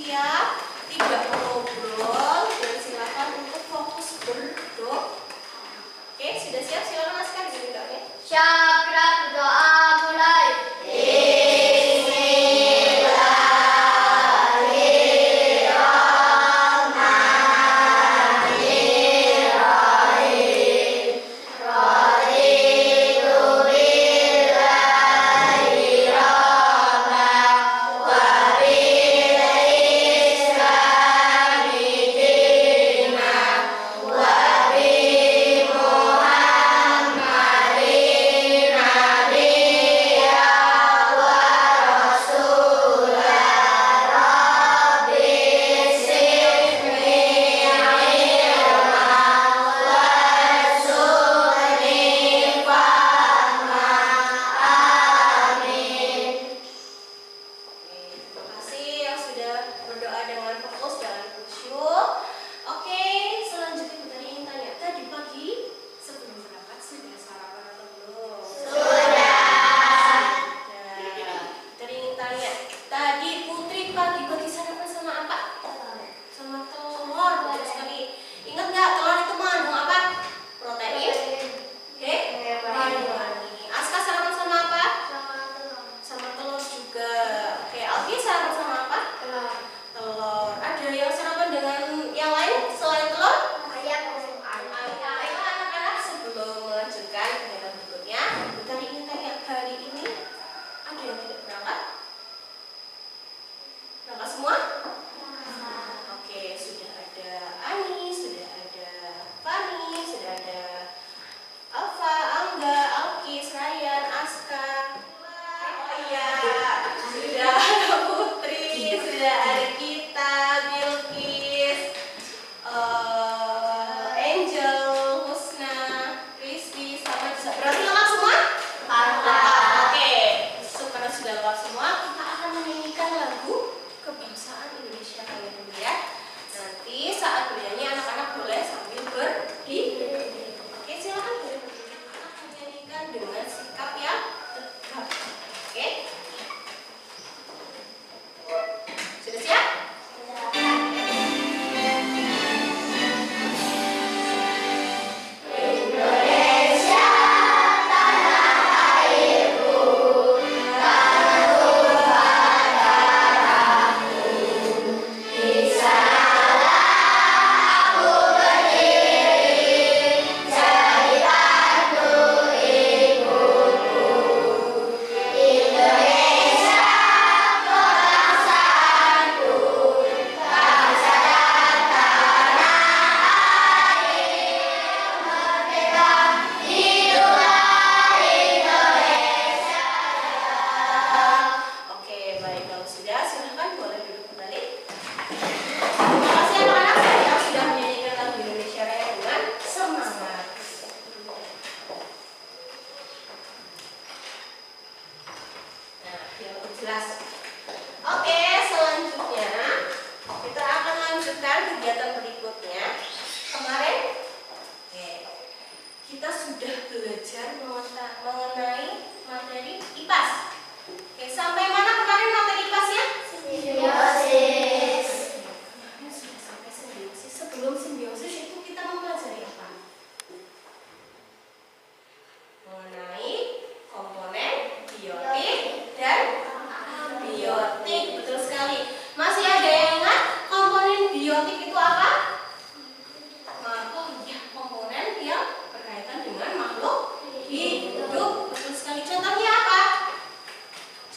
siap, tidak ngobrol, dan silakan untuk fokus berdoa. Oke, sudah siap? Silakan masukkan di doanya. Siap, gerak berdoa mulai.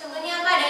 Contohnya apa?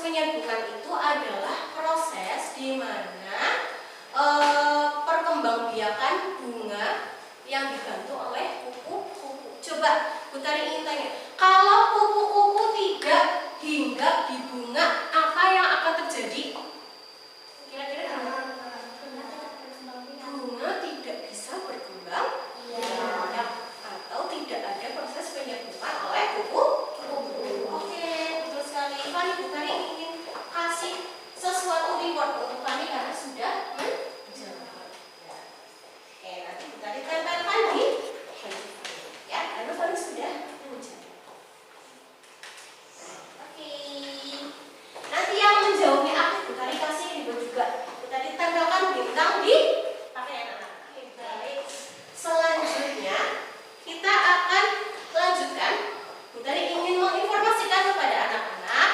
penyerbukan itu adalah proses di mana perkembangbiakan bunga yang dibantu oleh kupu-kupu. Coba Bu Tari ingin tanya, kalau kupu-kupu tidak hinggap di bunga, apa yang akan terjadi? Kira-kira bunga tidak bisa berkembang, ya, atau tidak ada proses penyerbukan oleh kupu-kupu. Oke, betul sekali. Fani, Bu Tari ingin kasih sesuatu reward untuk Fani karena sudah menjawab. Oke, nanti Bu Tari tempelkan di ya, karena Fani sudah menjawab. Oke, nanti yang menjawabnya aku Bu Tari kasih reward juga. Bu Tari tempelkan bintang di pakaian anak. Oke, baik. Selanjutnya kita akan lanjutkan. Bu Tari ingin menginformasikan kepada anak-anak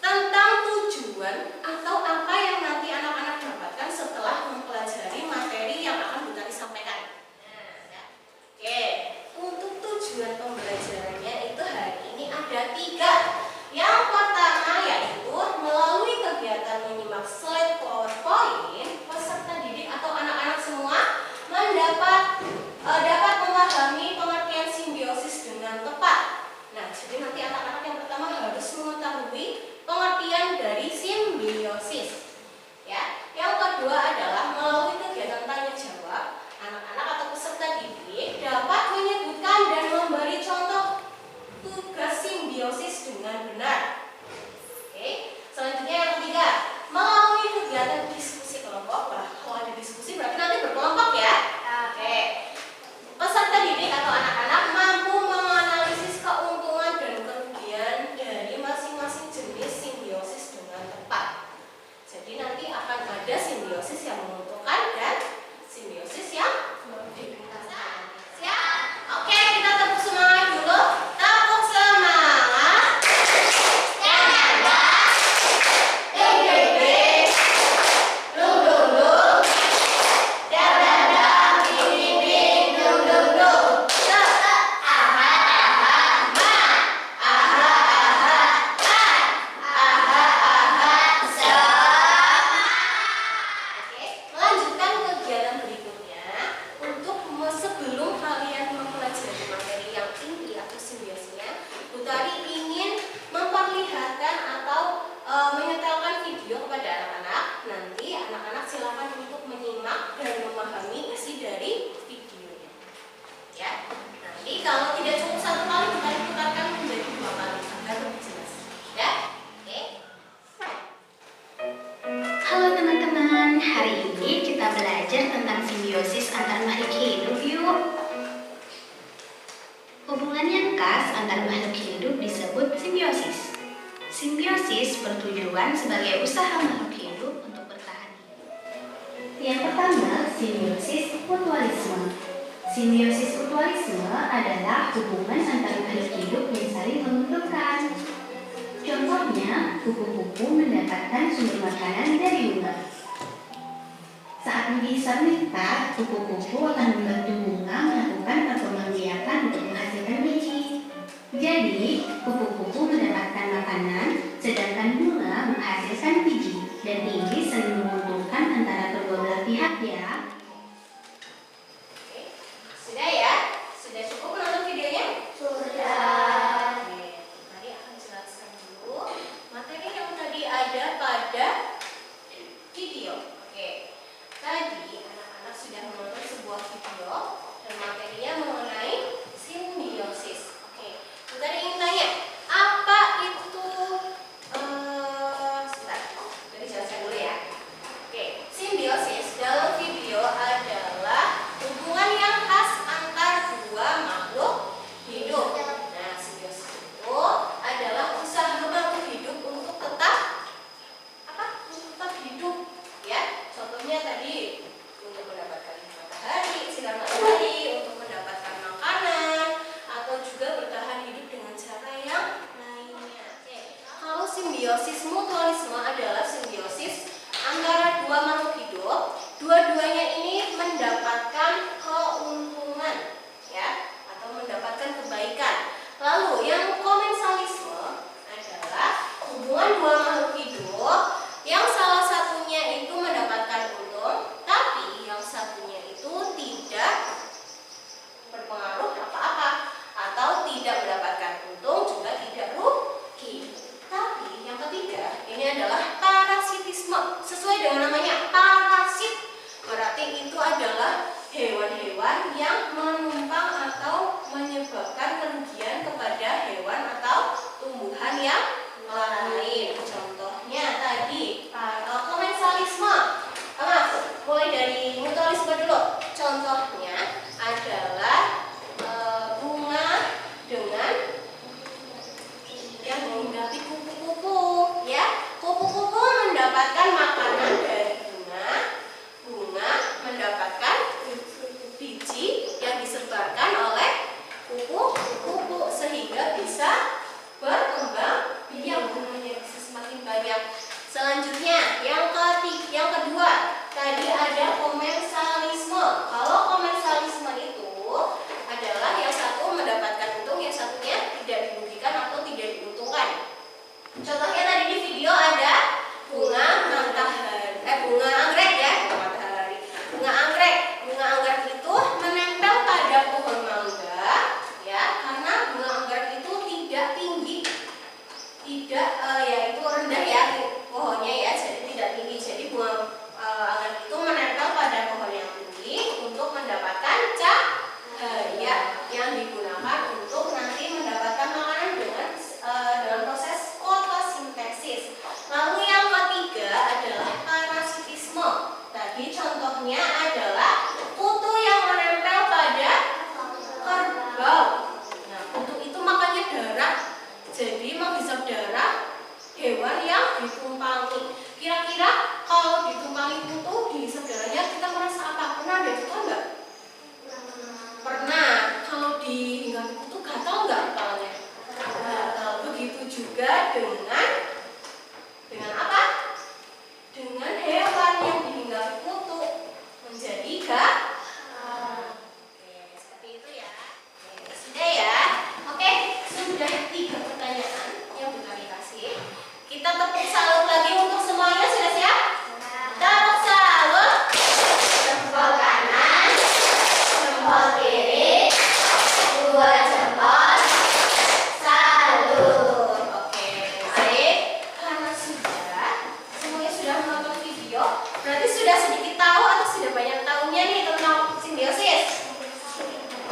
tentang tujuan atau apa yang nanti anak-anak dapatkan setelah mempelajari materi yang akan Bu Tari sampaikan. Nah, ya. Oke, untuk tujuan pembelajarannya itu hari ini ada 3. Yang pertama yaitu melalui kegiatan menyimak slide PowerPoint, peserta didik atau anak-anak semua dapat memahami pengertian simbiosis dengan tepat. Nah, jadi nanti anak-anak yang pertama harus mengetahui pengertian dari simbiosis. Ya, yang kedua adalah melalui kegiatan tanya jawab, anak-anak atau peserta didik dapat menyebutkan dan memberi contoh tugas simbiosis dengan benar. Oke, selanjutnya yang ketiga, melalui kegiatan diskusi kelompok. Nah, kalau ada diskusi berarti nanti berkelompok ya. Oke, peserta didik atau anak-anak mampu menganalisis keuntungan dan kerugian dari masing-masing jenis simbiosis dengan tepat. Jadi nanti akan ada simbiosis yang menguntungkan dan simbiosis yang dirugikan. Siap? Oke, kita tepuk semangat dulu. Tepuk semangat. Yang ada ding ding ding, dung dung dung, dang dang dang, ding ding ding, dung dung dung. Aha aha ma, aha aha an, aha aha sama. Oke, melanjutkan kegiatan berikutnya. Untuk sebelum kalian mempelajari materi yang inti atau simbiosisnya, Bu Tari ingin memperlihatkan atau menyetelkan video kepada anak-anak. Nanti anak-anak silakan untuk menyimak dan memahami isi dari videonya. Ya, nanti kalau tidak cukup 1 kali, Bu Tari putarkan menjadi 2 kali agar lebih jelas. Ya, oke. Halo teman-teman, hari ini kita belajar tentang simbiosis antar makhluk hidup yuk. Hubungan yang khas antar makhluk hidup disebut simbiosis. Simbiosis bertujuan sebagai usaha makhluk hidup untuk bertahan hidup. Yang pertama, simbiosis mutualisme. Simbiosis mutualisme adalah hubungan antar makhluk hidup yang saling menguntungkan. Contohnya, kupu-kupu mendapatkan sumber makanan dari bunga. Saat menghisap nektar, kupu-kupu akan membantu bunga melakukan perkembangbiakan untuk menghasilkan biji. Jadi, kupu-kupu mendapatkan makanan, sedangkan bunga menghasilkan biji. Dan ini saling menguntungkan antara kedua belah pihak ya. Oke, sudah ya? Sudah cukup menonton videonya? Sudah. Oke, tadi akan jelaskan dulu materi yang tadi ada pada video. Oke, tadi anak-anak sudah menonton sebuah video dan materinya mengenai yang digunakan untuk nanti mendapatkan makanan dengan proses fotosintesis. Lalu yang ketiga adalah parasitisme. Tadi contohnya adalah kutu yang menempel pada kerbau. Nah, kutu itu makannya darah, jadi menghisap darah hewan yang ditumpangi. Kira-kira kalau ditumpangi kutu, dihisap darahnya, kita merasa apa? Pernah ada kutu enggak? Pernah. Kalau dihinggapi kutu, gatal enggak kepalanya? Gatal. Begitu juga dengan apa? Dengan hewan yang dihinggapi kutu menjadi gatal. Oke, seperti itu ya. Oke, sudah ya. Oke, sudah 3 pertanyaan yang kami kasih. Kita tepuk salut lagi untuk semuanya. Sudah siap? Tepuk salut. Jempol kanan, jempol kiri, 2 jempol, salut. Oke, baik. Karena semuanya sudah menonton video, berarti sudah sedikit tahu atau sudah banyak tahunya nih tentang simbiosis.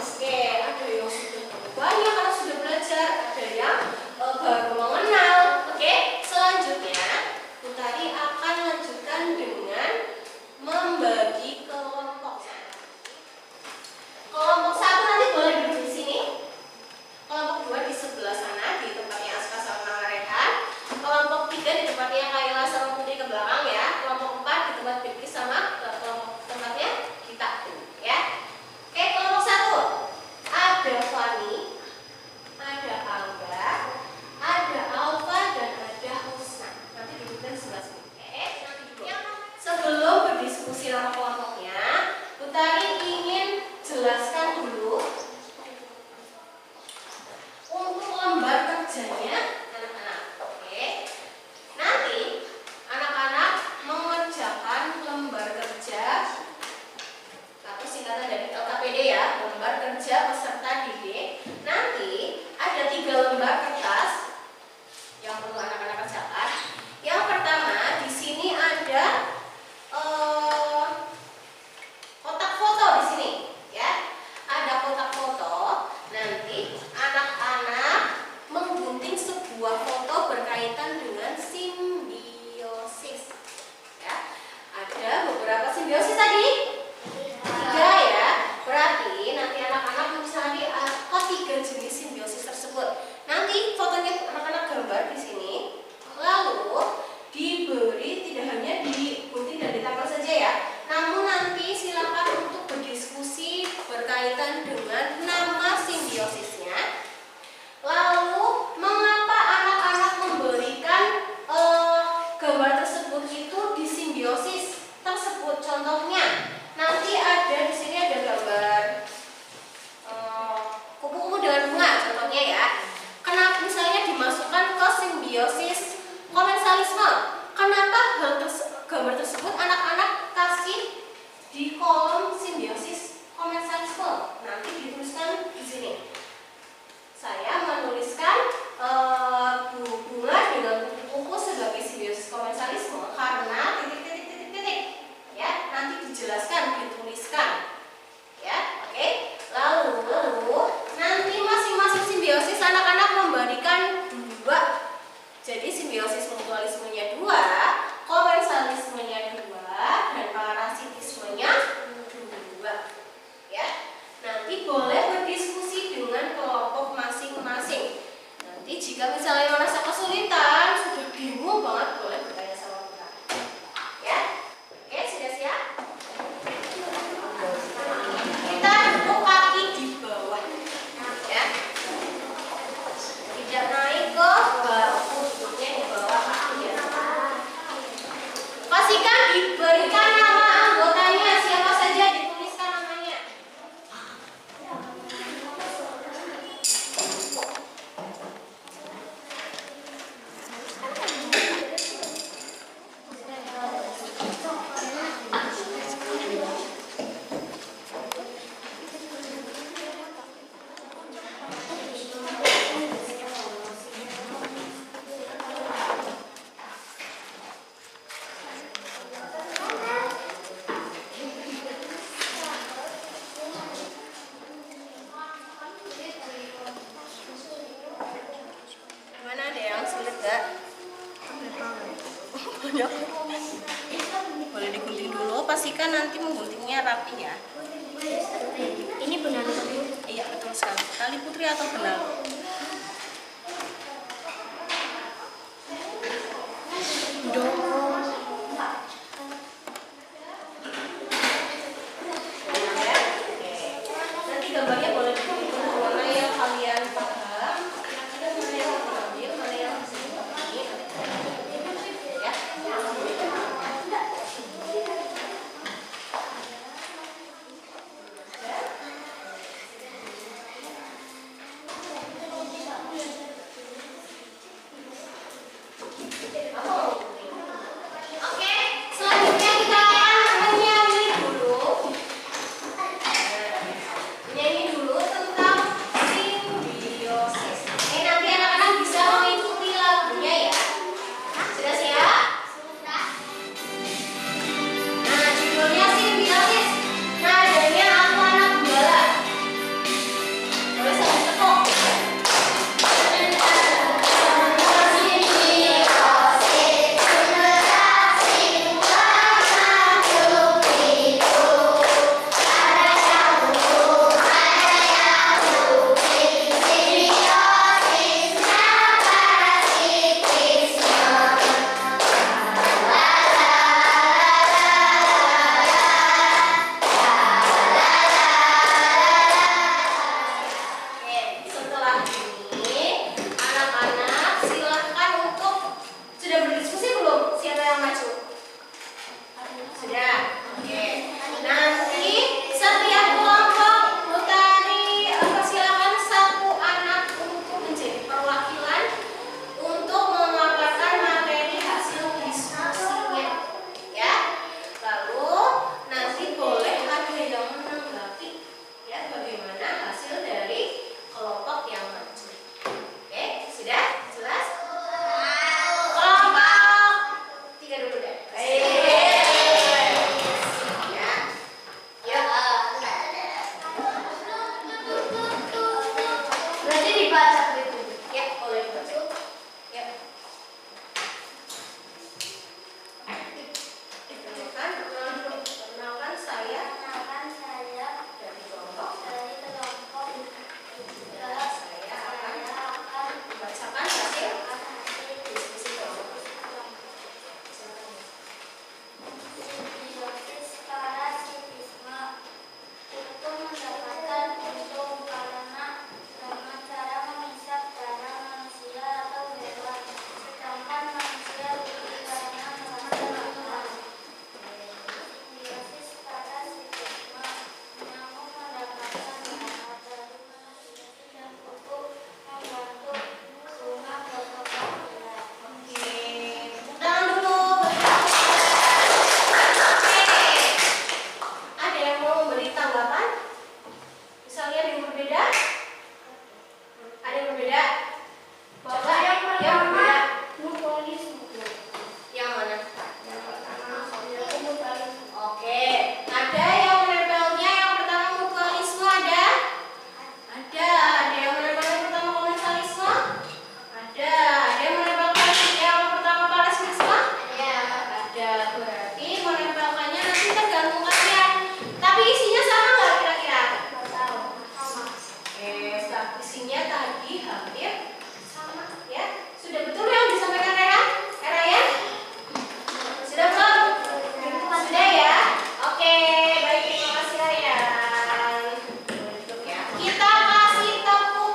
Oke, ada yang sudah banyak karena sudah belajar, ada yang baru mengenal. Oke, selanjutnya finishingnya rapi ya. Ini benar Bu. Iya betul sekali. Tali putri atau benang? Nanti gambarnya boleh dibentuk mana yang kalian paham, kira-kira mana yang diambil, mana yang bisa dipahami. Ya. Oke, selanjutnya kita akan menyanyi dulu. Menyanyi dulu tentang simbiosis. Ini nanti anak-anak bisa mengikuti lagunya ya. Sudah siap? Nah, judulnya simbiosis. Nadanya aku anak gembala. Boleh sambil tepuk. Oke, setelah ini anak-anak silahkan untuk sudah berdiskusi belum? Siapa yang maju? Sudah. Oke. Nanti setiap kelompok Utari persilakan satu anak untuk menjadi perwakilan untuk memaparkan materi hasil diskusinya. Ya. Lalu nanti boleh ada yang menanggapi ya bagaimana hasil dari kelompok yang maju. Oke, sudah jelas? Kelompok 3 dulu deh. Ya. Ya. Berarti dibaca gitu. Ya, boleh dibaca. Ya. Perkenalkan saya Kenalkan saya dari kelompok. dari kelompok Saya akan membacakan hasil diskusi kelompok. simbiosis parasitisme itu mendapatkan untung karena dengan cara menghisap darah manusia atau hewan, sedangkan manusia rugi karena memakan. Simbiosis parasitisme nyamuk mendapatkan darah dari manusia dan kuku membantu bunga berkembang biak. Oke, tepuk tangan dulu. Oke, ada yang mau memberi tanggapan? Misalnya ada yang berbeda? Ada yang berbeda? Coba yang berbeda. Mutualisme. Yang mana? Yang pertama, mutualisme. Oke, ada yang menempelnya yang pertama mutualisme ada? Ada yang menempel yang pertama komensalisme? Ada yang menempelkan yang pertama parasitisme? Ada, berarti menempelkannya nanti tergantung kalian. Tapi isinya sama nggak kira-kira? Oke, isinya tadi hampir sama ya. Sudah betul yang disampaikan Rera? Rera ya? Sudah belum? Sudah ya? Oke, baik, terima kasih Ryan. Duduk ya. Kita kasih tepuk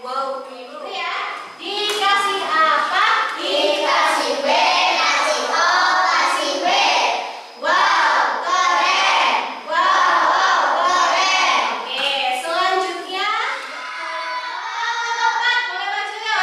wow dulu ya. Dikasih apa? Dikasih B, kasih O, kasih B. Wow, keren. Wow, keren. Oke, selanjutnya. Tepat, boleh maju ya.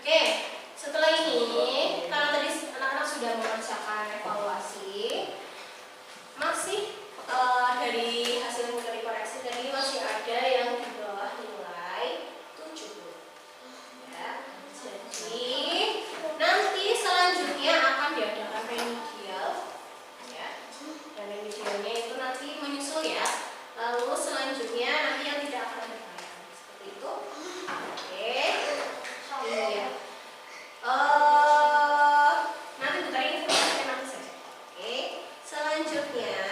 Oke, setelah ini karena tadi anak-anak sudah mengerjakan evaluasi, masih dari hasil dari koreksi tadi masih ada yang di bawah nilai 70. Ya, jadi nanti selanjutnya akan diadakan remedial, ya, dan remedialnya itu nanti menyusul ya. Lalu selanjutnya nanti yang tidak akan berbayar seperti itu. Oke. Iya. Nanti bentar ini informasinya nanti saja. Oke. Selanjutnya